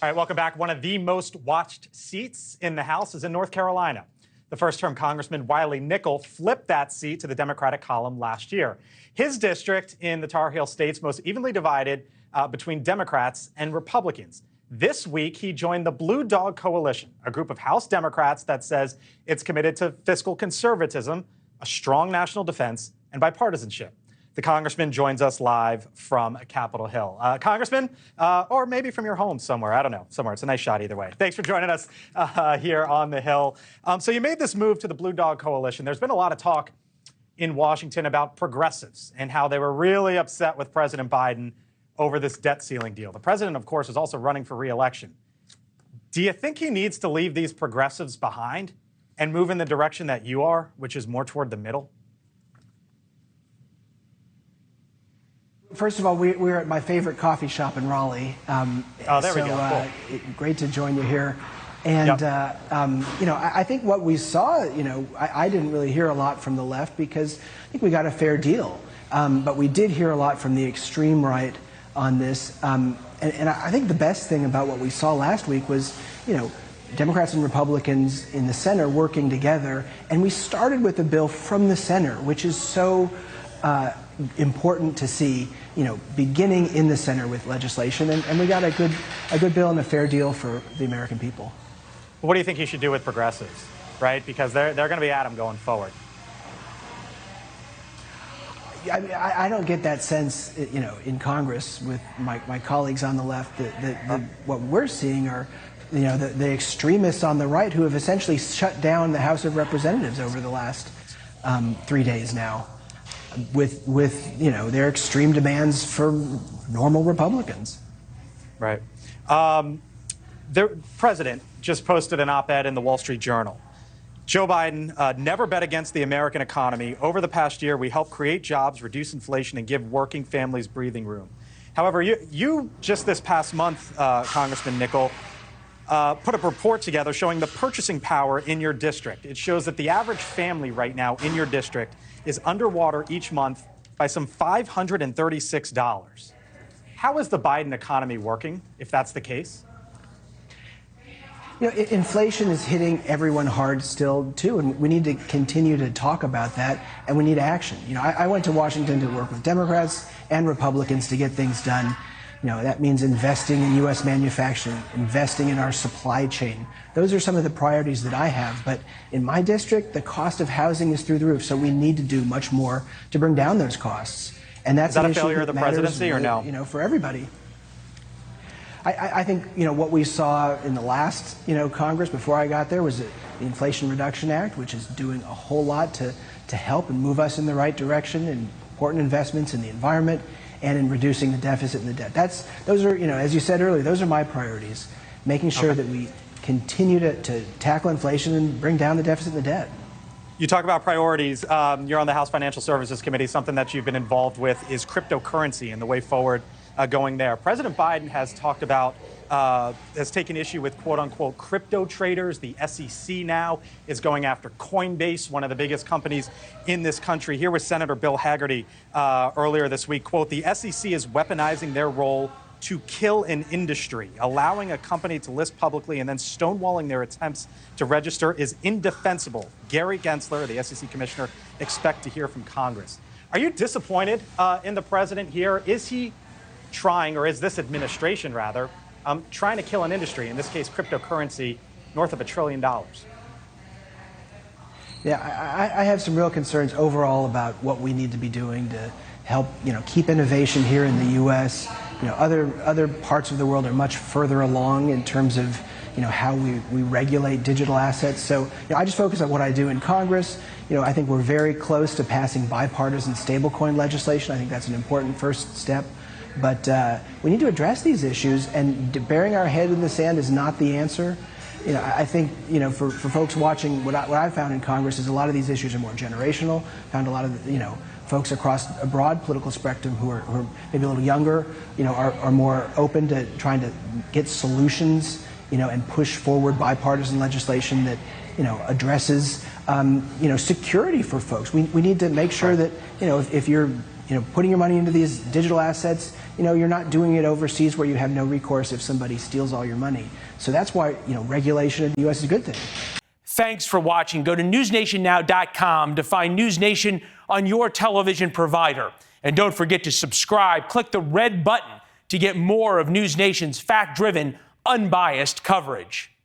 All right, welcome back. One of the most watched seats in the House is in North Carolina. The first-term Congressman Wiley Nickel flipped that seat to the Democratic column last year. His district in the Tar Heel state's most evenly divided between Democrats and Republicans. This week, he joined the Blue Dog Coalition, a group of House Democrats that says it's committed to fiscal conservatism, a strong national defense, and bipartisanship. The congressman joins us live from Capitol Hill. Congressman, or maybe from your home somewhere. I don't know. Somewhere. It's a nice shot either way. Thanks for joining us here on the Hill. So you made this move to the Blue Dog Coalition. There's been a lot of talk in Washington about progressives and how they were really upset with President Biden over this debt ceiling deal. The president, of course, is also running for re-election. Do you think he needs to leave these progressives behind and move in the direction that you are, which is more toward the middle? First of all, we're at my favorite coffee shop in Raleigh. Oh, there we go. Cool. Great to join you here. And, yep. I think what we saw, I didn't really hear a lot from the left because I think we got a fair deal. But we did hear a lot from the extreme right on this. And I think the best thing about what we saw last week was, Democrats and Republicans in the center working together. And we started with a bill from the center, which is so important to see, beginning in the center with legislation, and we got a good bill and a fair deal for the American people. What do you think you should do with progressives, right? Because they're going to be at them going forward. I don't get that sense, in Congress with my colleagues on the left. What we're seeing are, the extremists on the right who have essentially shut down the House of Representatives over the last 3 days now, with their extreme demands for normal Republicans. Right. The president just posted an op-ed in the Wall Street Journal. Joe Biden never bet against the American economy. Over the past year, we helped create jobs, reduce inflation, and give working families breathing room. However, you just this past month, Congressman Nickel, put a report together showing the purchasing power in your district. It shows that the average family right now in your district is underwater each month by some $536. How is the Biden economy working, if that's the case? Inflation is hitting everyone hard still, too, and we need to continue to talk about that, and we need action. I went to Washington to work with Democrats and Republicans to get things done. That means investing in U.S. manufacturing, investing in our supply chain. Those are some of the priorities that I have. But in my district, the cost of housing is through the roof, so we need to do much more to bring down those costs. And that's is that a failure of the presidency or no? For everybody. I think what we saw in the last Congress before I got there was the Inflation Reduction Act, which is doing a whole lot to help and move us in the right direction, and important investments in the environment and in reducing the deficit and the debt. Those are, as you said earlier, those are my priorities, making sure that we continue to tackle inflation and bring down the deficit and the debt. You talk about priorities. You're on the House Financial Services Committee. Something that you've been involved with is cryptocurrency and the way forward going there. President Biden has talked about, has taken issue with quote-unquote crypto traders. The SEC now is going after Coinbase, one of the biggest companies in this country. Here was Senator Bill Hagerty earlier this week. Quote, the SEC is weaponizing their role to kill an industry. Allowing a company to list publicly and then stonewalling their attempts to register is indefensible. Gary Gensler, the SEC commissioner, expect to hear from Congress. Are you disappointed in the president here? Is he trying, or is this administration rather, trying to kill an industry, in this case cryptocurrency, north of $1 trillion? Yeah, I have some real concerns overall about what we need to be doing to help, keep innovation here in the U.S. Other parts of the world are much further along in terms of, how we regulate digital assets. So, I just focus on what I do in Congress. I think we're very close to passing bipartisan stablecoin legislation. I think that's an important first step. But we need to address these issues, and burying our head in the sand is not the answer. I think, for folks watching, what I found in Congress is a lot of these issues are more generational. Found a lot of, folks across a broad political spectrum who are maybe a little younger, are more open to trying to get solutions, and push forward bipartisan legislation that, addresses, security for folks. We need to make sure that, if you're putting your money into these digital assets, you're not doing it overseas where you have no recourse if somebody steals all your money. So that's why, regulation in the U.S. is a good thing. Thanks for watching. Go to newsnationnow.com to find NewsNation on your television provider. And don't forget to subscribe. Click the red button to get more of NewsNation's fact-driven, unbiased coverage.